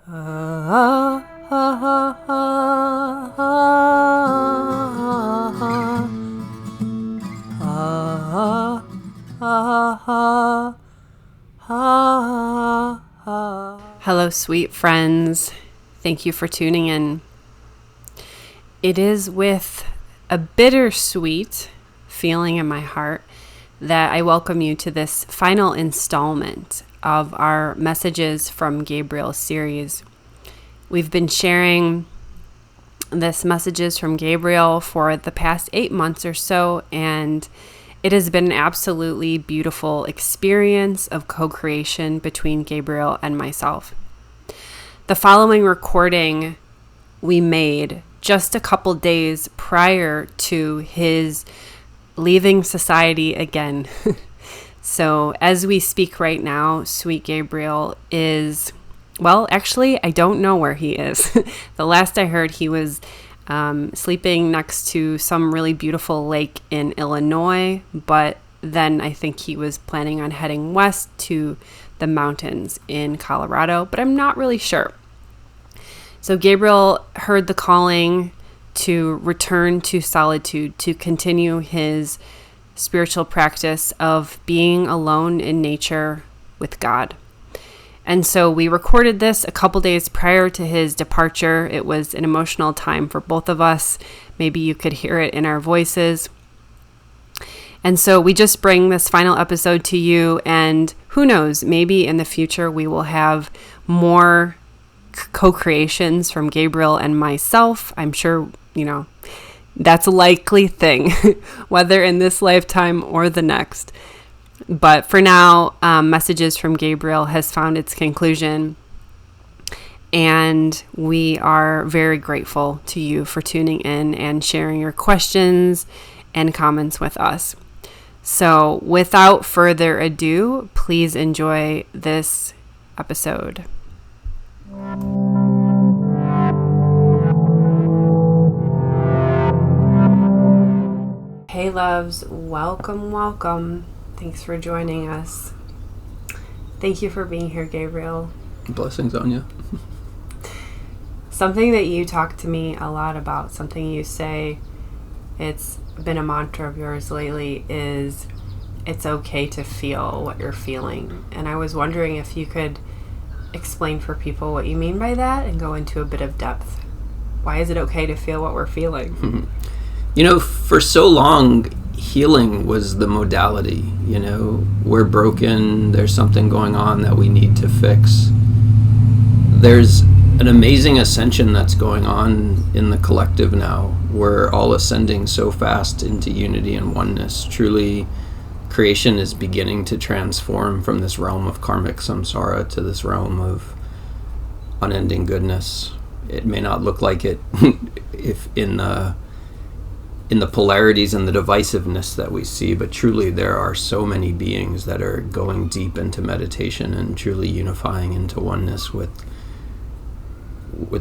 Hello, sweet friends. Thank you for tuning in. It is with a bittersweet feeling in my heart that I welcome you to this final installment of our Messages from Gabriel series. We've been sharing this Messages from Gabriel for the past 8 months or so, and it has been an absolutely beautiful experience of co-creation between Gabriel and myself. The following recording we made just a couple days prior to his leaving society again. So as we speak right now, sweet Gabriel is, well, actually, I don't know where he is. The last I heard, he was sleeping next to some really beautiful lake in Illinois, but then I think he was planning on heading west to the mountains in Colorado, but I'm not really sure. So Gabriel heard the calling to return to solitude, to continue his spiritual practice of being alone in nature with God. And so we recorded this a couple days prior to his departure. It was an emotional time for both of us. Maybe you could hear it in our voices. And so we just bring this final episode to you, and who knows, maybe in the future we will have more co-creations from Gabriel and myself. I'm sure, that's a likely thing, whether in this lifetime or the next. But for now, Messages from Gabriel has found its conclusion, and we are very grateful to you for tuning in and sharing your questions and comments with us. So without further ado, please enjoy this episode. Hey loves, welcome. Thanks for joining us. Thank you for being here, Gabriel. Blessings on you. Something that you talk to me a lot about, something you say, it's been a mantra of yours lately, is it's okay to feel what you're feeling. And I was wondering if you could explain for people what you mean by that and go into a bit of depth. Why is it okay to feel what we're feeling? For so long, healing was the modality. We're broken, there's something going on that we need to fix. There's an amazing ascension that's going on in the collective now. We're all ascending so fast into unity and oneness. Truly, creation is beginning to transform from this realm of karmic samsara to this realm of unending goodness. It may not look like it if in the polarities and the divisiveness that we see, but truly there are so many beings that are going deep into meditation and truly unifying into oneness with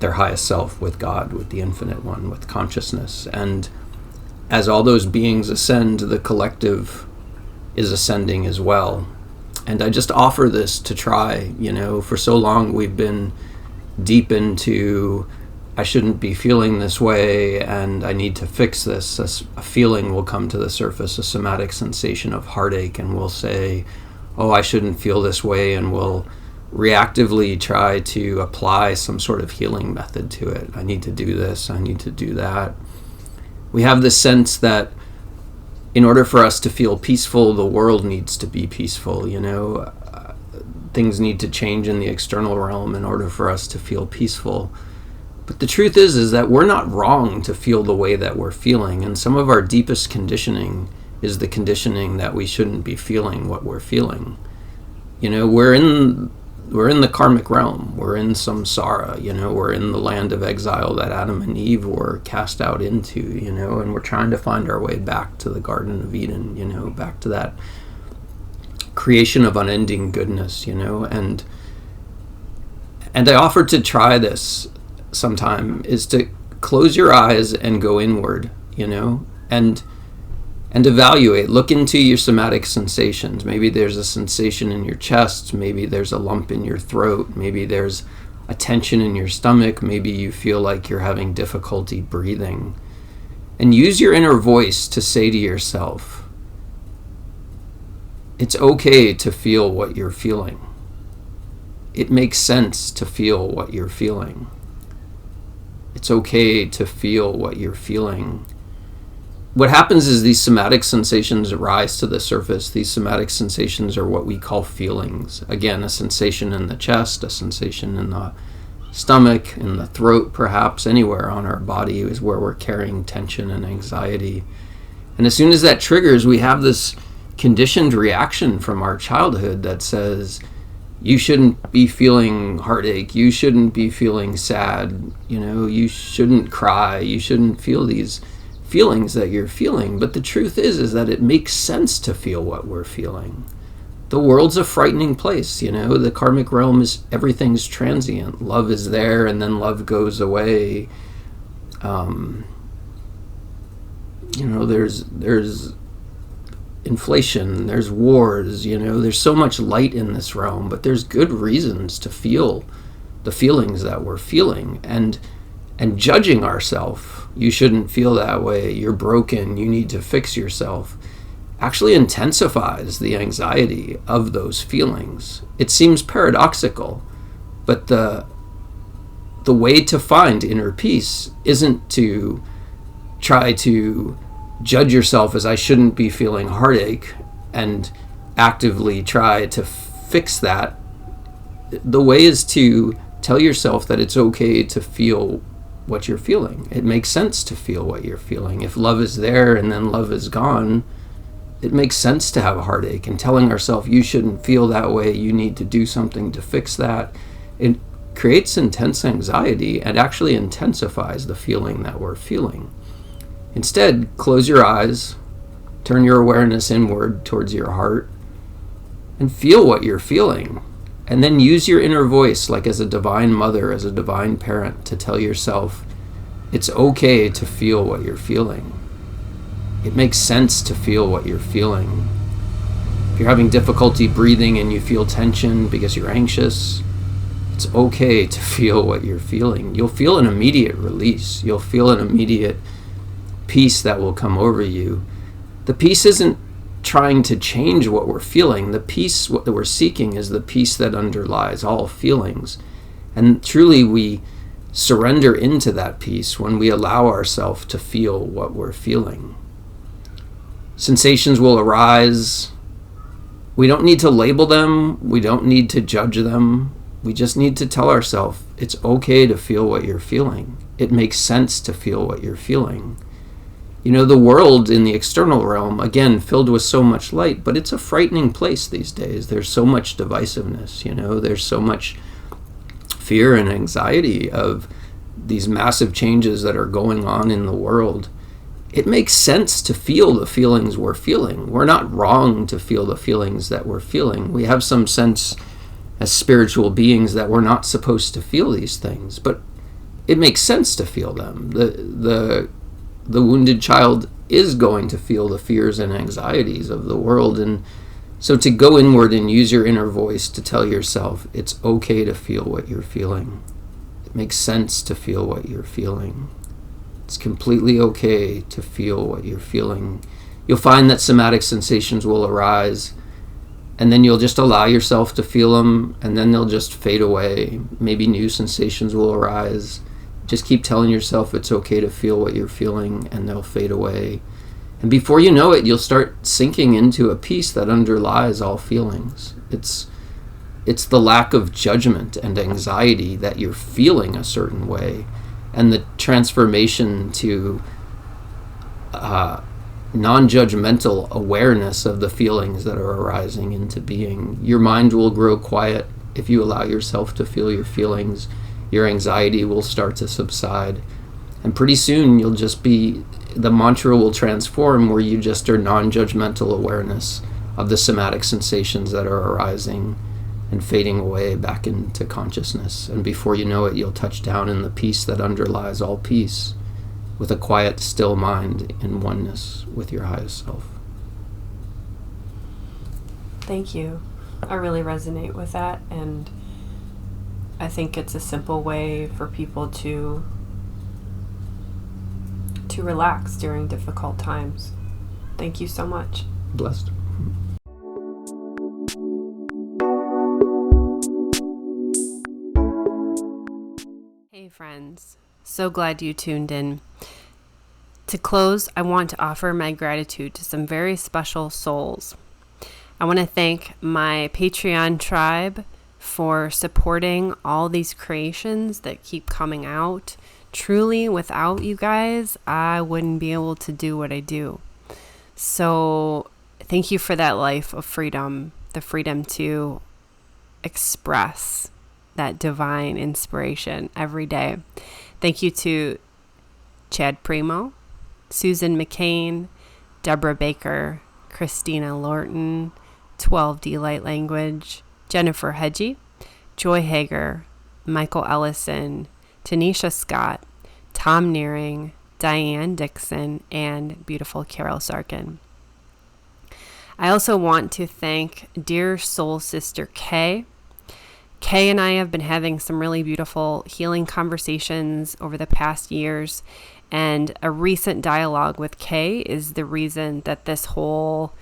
their highest self, with God, with the infinite one, with consciousness. And as all those beings ascend, the collective is ascending as well. And I just offer this to try. For so long we've been deep into, I shouldn't be feeling this way and I need to fix this. A feeling will come to the surface, a somatic sensation of heartache, and we'll say, oh, I shouldn't feel this way, and we'll reactively try to apply some sort of healing method to it. I need to do this, I need to do that. We have this sense that in order for us to feel peaceful, the world needs to be peaceful. Things need to change in the external realm in order for us to feel peaceful. But the truth is that we're not wrong to feel the way that we're feeling, and some of our deepest conditioning is the conditioning that we shouldn't be feeling what we're feeling. We're in the karmic realm. We're in samsara. We're in the land of exile that Adam and Eve were cast out into. And we're trying to find our way back to the Garden of Eden. Back to that creation of unending goodness. And I offer to try this sometime, is to close your eyes and go inward, and evaluate. Look into your somatic sensations. Maybe there's a sensation in your chest, maybe there's a lump in your throat, maybe there's a tension in your stomach. Maybe you feel like you're having difficulty breathing. And use your inner voice to say to yourself, it's okay to feel what you're feeling. It makes sense to feel what you're feeling. It's okay to feel what you're feeling. What happens is these somatic sensations rise to the surface. These somatic sensations are what we call feelings. Again, a sensation in the chest, a sensation in the stomach, in the throat, perhaps anywhere on our body is where we're carrying tension and anxiety. And as soon as that triggers, we have this conditioned reaction from our childhood that says, you shouldn't be feeling heartache, you shouldn't be feeling sad, you shouldn't cry, you shouldn't feel these feelings that you're feeling. But the truth is that it makes sense to feel what we're feeling. The world's a frightening place, the karmic realm is, everything's transient. Love is there and then love goes away. There's inflation, there's wars, there's so much light in this realm, but there's good reasons to feel the feelings that we're feeling. And judging ourselves, you shouldn't feel that way, you're broken, you need to fix yourself, actually intensifies the anxiety of those feelings. It seems paradoxical, but the way to find inner peace isn't to try to judge yourself as I shouldn't be feeling heartache and actively try to fix that. The way is to tell yourself that it's okay to feel what you're feeling. It makes sense to feel what you're feeling. If love is there and then love is gone, it makes sense to have a heartache. And telling ourselves you shouldn't feel that way, you need to do something to fix that, it creates intense anxiety and actually intensifies the feeling that we're feeling. Instead, close your eyes, turn your awareness inward towards your heart, and feel what you're feeling. And then use your inner voice, like as a divine mother, as a divine parent, to tell yourself, it's okay to feel what you're feeling. It makes sense to feel what you're feeling. If you're having difficulty breathing and you feel tension because you're anxious, it's okay to feel what you're feeling. You'll feel an immediate release. You'll feel an immediate peace that will come over you. The peace isn't trying to change what we're feeling. The peace that we're seeking is the peace that underlies all feelings. And truly we surrender into that peace when we allow ourselves to feel what we're feeling. Sensations will arise. We don't need to label them. We don't need to judge them. We just need to tell ourselves it's okay to feel what you're feeling. It makes sense to feel what you're feeling. The world in the external realm, again, filled with so much light, but it's a frightening place these days. There's so much divisiveness, there's so much fear and anxiety of these massive changes that are going on in the world. It makes sense to feel the feelings we're feeling. We're not wrong to feel the feelings that we're feeling. We have some sense as spiritual beings that we're not supposed to feel these things, but it makes sense to feel them. The wounded child is going to feel the fears and anxieties of the world. And so to go inward and use your inner voice to tell yourself it's okay to feel what you're feeling. It makes sense to feel what you're feeling. It's completely okay to feel what you're feeling. You'll find that somatic sensations will arise, and then you'll just allow yourself to feel them, and then they'll just fade away. Maybe new sensations will arise. Just keep telling yourself it's okay to feel what you're feeling, and they'll fade away. And before you know it, you'll start sinking into a peace that underlies all feelings. It's the lack of judgment and anxiety that you're feeling a certain way, and the transformation to non-judgmental awareness of the feelings that are arising into being. Your mind will grow quiet if you allow yourself to feel your feelings. Your anxiety will start to subside, and pretty soon you'll just be, the mantra will transform where you just are non-judgmental awareness of the somatic sensations that are arising and fading away back into consciousness. And before you know it, you'll touch down in the peace that underlies all peace, with a quiet, still mind in oneness with your highest self. Thank you. I really resonate with that, and I think it's a simple way for people to relax during difficult times. Thank you so much. Blessed. Hey friends, so glad you tuned in. To close, I want to offer my gratitude to some very special souls. I want to thank my Patreon tribe for supporting all these creations that keep coming out. Truly, without you guys, I wouldn't be able to do what I do. So thank you for that life of freedom, the freedom to express that divine inspiration every day. Thank you to Chad Primo, Susan McCain, Deborah Baker, Christina Lorton, 12D Light Language, Jennifer Hedgie, Joy Hager, Michael Ellison, Tanisha Scott, Tom Nearing, Diane Dixon, and beautiful Carol Sarkin. I also want to thank dear soul sister Kay. Kay and I have been having some really beautiful healing conversations over the past years, and a recent dialogue with Kay is the reason that this whole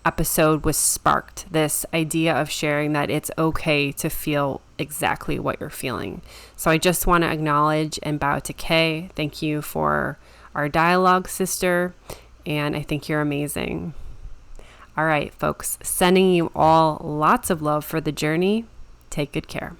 episode was sparked. This idea of sharing that it's okay to feel exactly what you're feeling. So I just want to acknowledge and bow to Kay. Thank you for our dialogue, sister, and I think you're amazing. All right, folks, sending you all lots of love for the journey. Take good care.